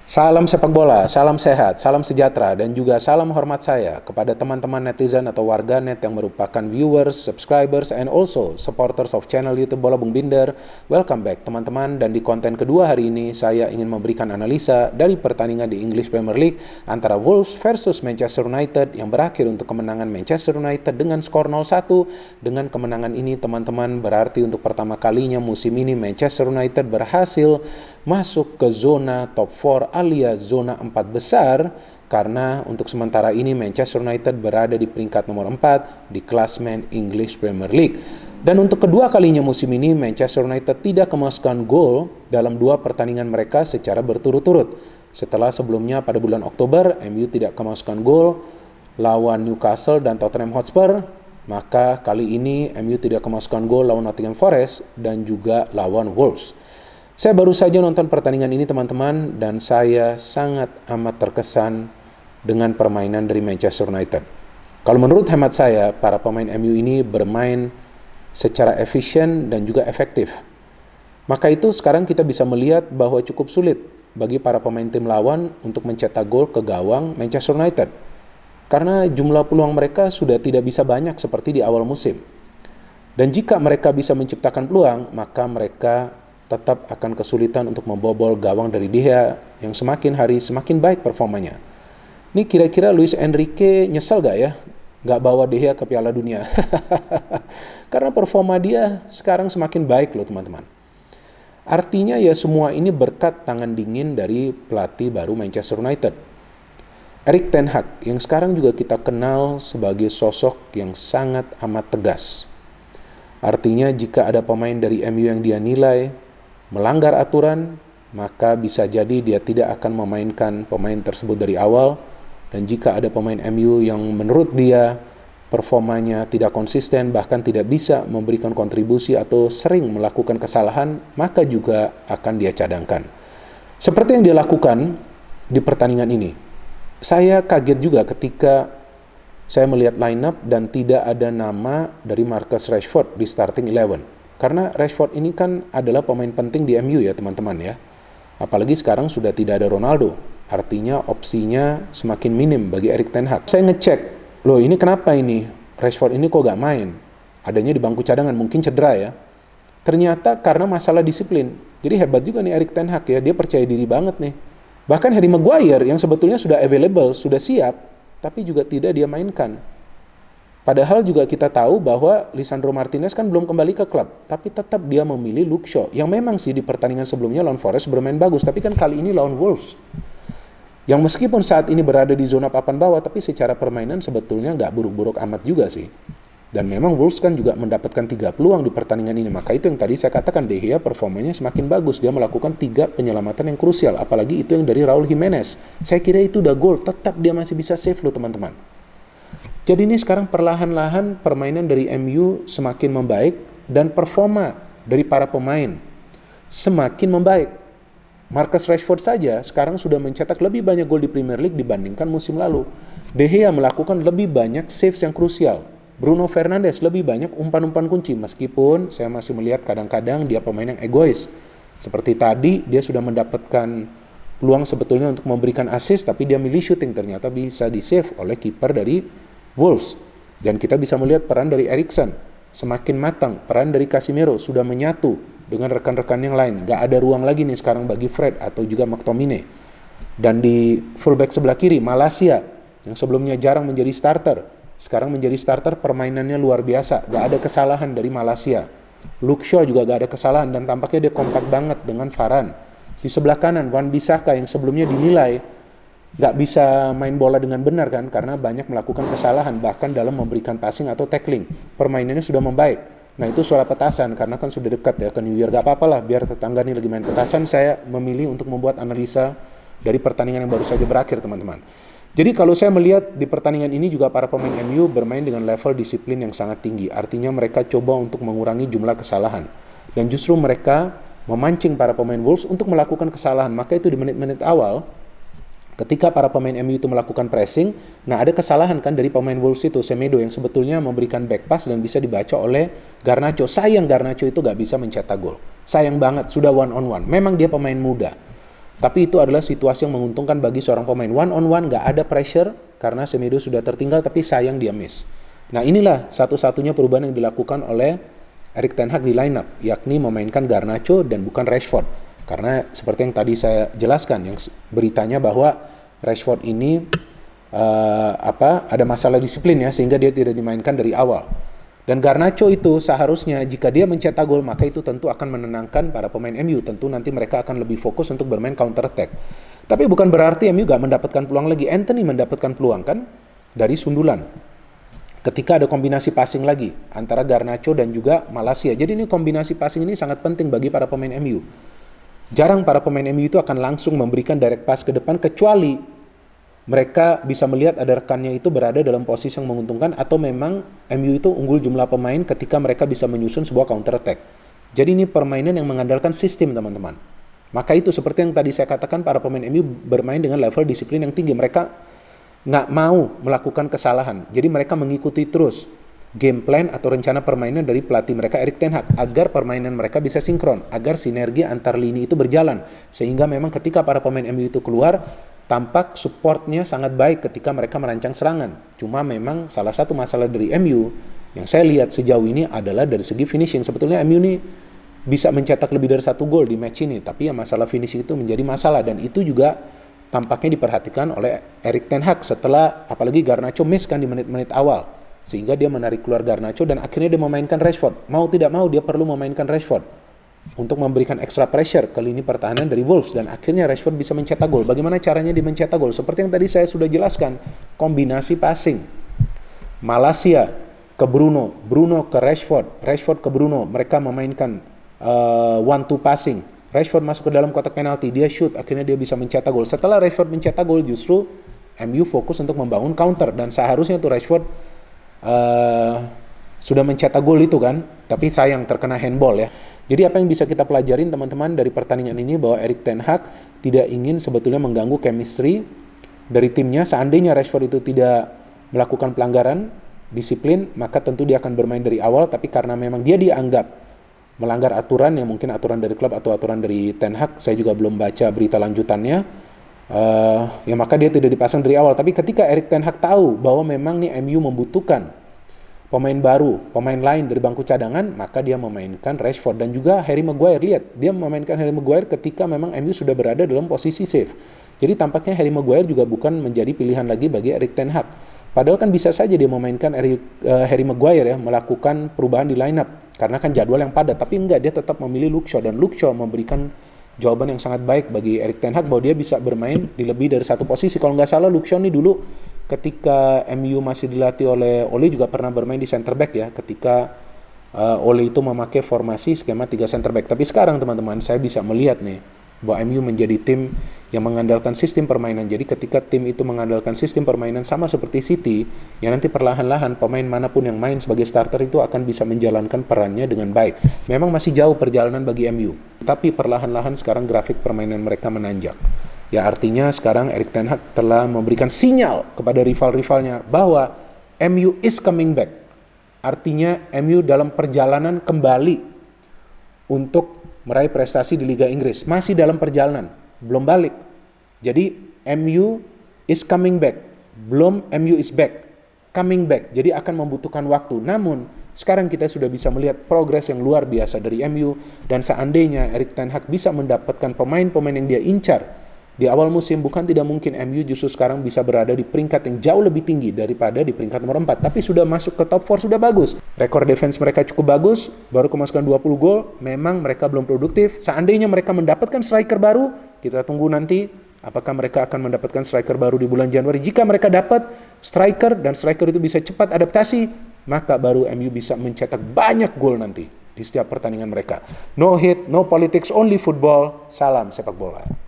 Salam sepak bola, salam sehat, salam sejahtera, dan juga salam hormat saya kepada teman-teman netizen atau warganet yang merupakan viewers, subscribers, and also supporters of channel YouTube Bola Bung Binder. Welcome back teman-teman, dan di konten kedua hari ini saya ingin memberikan analisa dari pertandingan di English Premier League antara Wolves versus Manchester United yang berakhir untuk kemenangan Manchester United dengan skor 0-1. Dengan kemenangan ini teman-teman berarti untuk pertama kalinya musim ini Manchester United berhasil masuk ke zona top 4 alias zona 4 besar, karena untuk sementara ini Manchester United berada di peringkat nomor 4 di klasmen English Premier League. Dan untuk kedua kalinya musim ini Manchester United tidak kemasukan gol dalam dua pertandingan mereka secara berturut-turut. Setelah sebelumnya pada bulan Oktober MU tidak kemasukan gol lawan Newcastle dan Tottenham Hotspur, maka kali ini MU tidak kemasukan gol lawan Nottingham Forest dan juga lawan Wolves. Saya baru saja nonton pertandingan ini teman-teman, dan saya sangat amat terkesan dengan permainan dari Manchester United. Kalau menurut hemat saya, para pemain MU ini bermain secara efisien dan juga efektif. Maka itu sekarang kita bisa melihat bahwa cukup sulit bagi para pemain tim lawan untuk mencetak gol ke gawang Manchester United, karena jumlah peluang mereka sudah tidak bisa banyak seperti di awal musim. Dan jika mereka bisa menciptakan peluang, maka mereka tetap akan kesulitan untuk membobol gawang dari De Gea yang semakin hari semakin baik performanya. Ini kira-kira Luis Enrique nyesel gak ya gak bawa De Gea ke Piala Dunia? Karena performa dia sekarang semakin baik loh teman-teman. Artinya ya semua ini berkat tangan dingin dari pelatih baru Manchester United, Erik ten Hag, yang sekarang juga kita kenal sebagai sosok yang sangat amat tegas. Artinya jika ada pemain dari MU yang dia nilai melanggar aturan, maka bisa jadi dia tidak akan memainkan pemain tersebut dari awal. Dan jika ada pemain MU yang menurut dia performanya tidak konsisten, bahkan tidak bisa memberikan kontribusi atau sering melakukan kesalahan, maka juga akan dia cadangkan. Seperti yang dia lakukan di pertandingan ini. Saya kaget juga ketika saya melihat line up dan tidak ada nama dari Marcus Rashford di starting 11. Karena Rashford ini kan adalah pemain penting di MU ya teman-teman ya. Apalagi sekarang sudah tidak ada Ronaldo. Artinya opsinya semakin minim bagi Erik ten Hag. Saya ngecek, loh ini kenapa ini Rashford ini kok gak main? Adanya di bangku cadangan, mungkin cedera ya. Ternyata karena masalah disiplin. Jadi hebat juga nih Erik ten Hag ya, dia percaya diri banget nih. Bahkan Harry Maguire yang sebetulnya sudah available, sudah siap, tapi juga tidak dia mainkan. Padahal juga kita tahu bahwa Lisandro Martinez kan belum kembali ke klub, tapi tetap dia memilih Luke Shaw, yang memang sih di pertandingan sebelumnya lawan Forest bermain bagus, tapi kan kali ini lawan Wolves, yang meskipun saat ini berada di zona papan bawah, tapi secara permainan sebetulnya nggak buruk-buruk amat juga sih. Dan memang Wolves kan juga mendapatkan 3 peluang di pertandingan ini, maka itu yang tadi saya katakan De Gea performanya semakin bagus, dia melakukan 3 penyelamatan yang krusial, apalagi itu yang dari Raul Jimenez. Saya kira itu udah gol, tetap dia masih bisa save loh teman-teman. Jadi ini sekarang perlahan-lahan permainan dari MU semakin membaik dan performa dari para pemain semakin membaik. Marcus Rashford saja sekarang sudah mencetak lebih banyak gol di Premier League dibandingkan musim lalu. De Gea melakukan lebih banyak saves yang krusial. Bruno Fernandes lebih banyak umpan-umpan kunci, meskipun saya masih melihat kadang-kadang dia pemain yang egois. Seperti tadi dia sudah mendapatkan peluang sebetulnya untuk memberikan assist, tapi dia milih shooting, ternyata bisa di-save oleh kiper dari Wolves. Dan kita bisa melihat peran dari Eriksen semakin matang, peran dari Casemiro sudah menyatu dengan rekan-rekan yang lain. Gak ada ruang lagi nih sekarang bagi Fred atau juga McTominay. Dan di fullback sebelah kiri, Malaysia yang sebelumnya jarang menjadi starter, sekarang menjadi starter, permainannya luar biasa. Gak ada kesalahan dari Malaysia. Luke Shaw juga gak ada kesalahan dan tampaknya dia kompak banget dengan Varane. Di sebelah kanan, Wan-Bissaka yang sebelumnya dinilai nggak bisa main bola dengan benar kan, karena banyak melakukan kesalahan bahkan dalam memberikan passing atau tackling. Permainannya sudah membaik. Nah itu suara petasan, karena kan sudah dekat ya ke New Year, gak apa-apa lah biar tetangga nih lagi main petasan. Saya memilih untuk membuat analisa dari pertandingan yang baru saja berakhir teman-teman. Jadi kalau saya melihat di pertandingan ini juga para pemain MU bermain dengan level disiplin yang sangat tinggi. Artinya mereka coba untuk mengurangi jumlah kesalahan, dan justru mereka memancing para pemain Wolves untuk melakukan kesalahan. Maka itu di menit-menit awal ketika para pemain MU itu melakukan pressing, nah ada kesalahan kan dari pemain Wolves itu, Semedo, yang sebetulnya memberikan back pass dan bisa dibaca oleh Garnacho. Sayang Garnacho itu gak bisa mencetak gol. Sayang banget, sudah one on one. Memang dia pemain muda. Tapi itu adalah situasi yang menguntungkan bagi seorang pemain. One on one nggak ada pressure karena Semedo sudah tertinggal, tapi sayang dia miss. Nah inilah satu-satunya perubahan yang dilakukan oleh Erik ten Hag di lineup, yakni memainkan Garnacho dan bukan Rashford. Karena seperti yang tadi saya jelaskan, yang beritanya bahwa Rashford ini ada masalah disiplin ya, sehingga dia tidak dimainkan dari awal. Dan Garnacho itu seharusnya jika dia mencetak gol, maka itu tentu akan menenangkan para pemain MU. Tentu nanti mereka akan lebih fokus untuk bermain counter attack. Tapi bukan berarti MU gak mendapatkan peluang lagi. Anthony mendapatkan peluang kan dari sundulan. Ketika ada kombinasi passing lagi antara Garnacho dan juga Malaysia. Jadi ini kombinasi passing ini sangat penting bagi para pemain MU. Jarang para pemain MU itu akan langsung memberikan direct pass ke depan, kecuali mereka bisa melihat ada rekannya itu berada dalam posisi yang menguntungkan, atau memang MU itu unggul jumlah pemain ketika mereka bisa menyusun sebuah counter attack. Jadi ini permainan yang mengandalkan sistem, teman-teman. Maka itu seperti yang tadi saya katakan, para pemain MU bermain dengan level disiplin yang tinggi. Mereka nggak mau melakukan kesalahan. Jadi mereka mengikuti terus game plan atau rencana permainan dari pelatih mereka Erik ten Hag, agar permainan mereka bisa sinkron, agar sinergi antar lini itu berjalan. Sehingga memang ketika para pemain MU itu keluar, tampak supportnya sangat baik ketika mereka merancang serangan. Cuma memang salah satu masalah dari MU yang saya lihat sejauh ini adalah dari segi finishing. Sebetulnya MU ini bisa mencetak lebih dari 1 gol di match ini, tapi ya masalah finishing itu menjadi masalah, dan itu juga tampaknya diperhatikan oleh Erik ten Hag setelah apalagi Garnacho miss kan di menit-menit awal, sehingga dia menarik keluar Garnacho dan akhirnya dia memainkan Rashford. Mau tidak mau dia perlu memainkan Rashford untuk memberikan extra pressure ke lini pertahanan dari Wolves, dan akhirnya Rashford bisa mencetak gol. Bagaimana caranya dia mencetak gol? Seperti yang tadi saya sudah jelaskan, kombinasi passing. Malaysia ke Bruno, Bruno ke Rashford, Rashford ke Bruno. Mereka memainkan 1-2 passing. Rashford masuk ke dalam kotak penalti, dia shoot, akhirnya dia bisa mencetak gol. Setelah Rashford mencetak gol, justru MU fokus untuk membangun counter, dan seharusnya tuh Rashford sudah mencetak gol itu kan, tapi sayang terkena handball ya. Jadi apa yang bisa kita pelajarin teman-teman dari pertandingan ini, bahwa Erik ten Hag tidak ingin sebetulnya mengganggu chemistry dari timnya. Seandainya Rashford itu tidak melakukan pelanggaran disiplin, maka tentu dia akan bermain dari awal, tapi karena memang dia dianggap melanggar aturan, yang mungkin aturan dari klub atau aturan dari ten Hag, saya juga belum baca berita lanjutannya, ya maka dia tidak dipasang dari awal. Tapi ketika Erik ten Hag tahu bahwa memang nih MU membutuhkan pemain baru, pemain lain dari bangku cadangan, maka dia memainkan Rashford dan juga Harry Maguire. Lihat, dia memainkan Harry Maguire ketika memang MU sudah berada dalam posisi safe. Jadi tampaknya Harry Maguire juga bukan menjadi pilihan lagi bagi Erik ten Hag. Padahal kan bisa saja dia memainkan Harry Maguire ya, melakukan perubahan di lineup karena kan jadwal yang padat. Tapi enggak, dia tetap memilih Luke Shaw, dan Luke Shaw memberikan jawaban yang sangat baik bagi Erik ten Hag bahwa dia bisa bermain di lebih dari satu posisi. Kalau nggak salah, Luke Shaw ini dulu ketika MU masih dilatih oleh Ole juga pernah bermain di center back ya, ketika Ole itu memakai formasi skema 3 center back. Tapi sekarang teman-teman, saya bisa melihat nih bahwa MU menjadi tim yang mengandalkan sistem permainan. Jadi ketika tim itu mengandalkan sistem permainan sama seperti City, ya nanti perlahan-lahan pemain manapun yang main sebagai starter itu akan bisa menjalankan perannya dengan baik. Memang masih jauh perjalanan bagi MU, tapi perlahan-lahan sekarang grafik permainan mereka menanjak. Ya artinya sekarang Erik ten Hag telah memberikan sinyal kepada rival-rivalnya bahwa MU is coming back. Artinya MU dalam perjalanan kembali untuk meraih prestasi di Liga Inggris. Masih dalam perjalanan, belum balik. Jadi MU is coming back, belum MU is back, coming back. Jadi akan membutuhkan waktu. Namun sekarang kita sudah bisa melihat progres yang luar biasa dari MU, dan seandainya Erik ten Hag bisa mendapatkan pemain-pemain yang dia incar di awal musim, bukan tidak mungkin MU justru sekarang bisa berada di peringkat yang jauh lebih tinggi daripada di peringkat nomor 4. Tapi sudah masuk ke top 4 sudah bagus. Rekor defense mereka cukup bagus, baru kemasukan 20 gol. Memang mereka belum produktif. Seandainya mereka mendapatkan striker baru, kita tunggu nanti apakah mereka akan mendapatkan striker baru di bulan Januari. Jika mereka dapat striker dan striker itu bisa cepat adaptasi, maka baru MU bisa mencetak banyak gol nanti di setiap pertandingan mereka. No hate, no politics, only football. Salam sepak bola.